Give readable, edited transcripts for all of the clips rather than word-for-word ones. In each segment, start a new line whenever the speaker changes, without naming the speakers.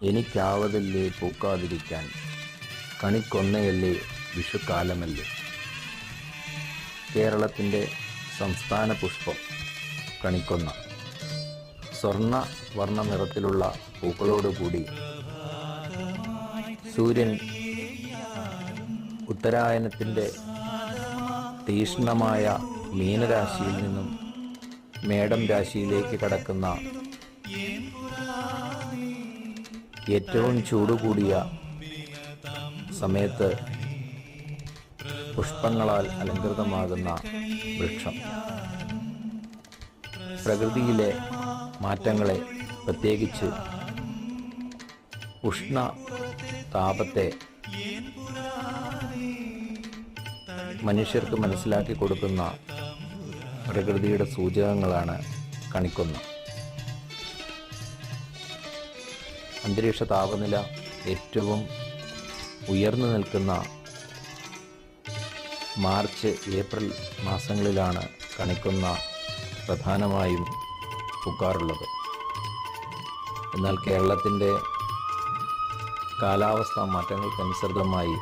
എനിക്കാവതല്ലേ പൂക്കാതിരിക്കാൻ, കണിക്കൊന്നയല്ലേ വിഷുക്കാലമല്ലേ. കേരളത്തിൻ്റെ സംസ്ഥാന പുഷ്പം കണിക്കൊന്ന. സ്വർണ്ണ വർണ്ണ നിറത്തിലുള്ള പൂക്കളോടുകൂടി സൂര്യൻ ഉത്തരായനത്തിൻ്റെ തീക്ഷ്ണമായ മീനരാശിയിൽ നിന്നും മേടം രാശിയിലേക്ക് കടക്കുന്ന ഏറ്റവും ചൂടുകൂടിയ സമയത്ത് പുഷ്പങ്ങളാൽ അലങ്കൃതമാകുന്ന വൃക്ഷം. പ്രകൃതിയിലെ മാറ്റങ്ങളെ, പ്രത്യേകിച്ച് ഉഷ്ണ താപത്തെ മനുഷ്യർക്ക് മനസ്സിലാക്കി കൊടുക്കുന്ന പ്രകൃതിയുടെ സൂചകങ്ങളാണ് കണിക്കൊന്ന. അന്തരീക്ഷ താപനില ഏറ്റവും ഉയർന്നു നിൽക്കുന്ന മാർച്ച്, ഏപ്രിൽ മാസങ്ങളിലാണ് കണിക്കൊന്ന പ്രധാനമായും പൂക്കാറുള്ളത്. എന്നാൽ കേരളത്തിൻ്റെ കാലാവസ്ഥാ മാറ്റങ്ങൾക്കനുസൃതമായി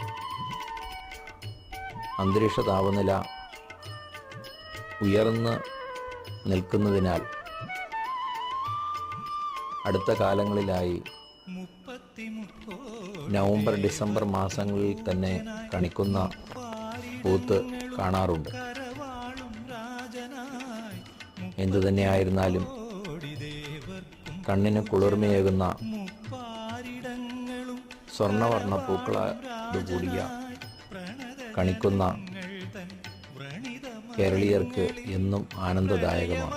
അന്തരീക്ഷ താപനില ഉയർന്ന് നിൽക്കുന്നതിനാൽ അടുത്ത കാലങ്ങളിലായി നവംബർ, ഡിസംബർ മാസങ്ങളിൽ തന്നെ കണിക്കൊന്ന പൂത്ത് കാണാറുണ്ട്. എന്തുതന്നെയായിരുന്നാലും കണ്ണിന് കുളിർമയേകുന്ന സ്വർണ്ണവർണ്ണ പൂക്കളോടുകൂടിയ കണിക്കൊന്ന കേരളീയർക്ക് എന്നും ആനന്ദദായകമാണ്.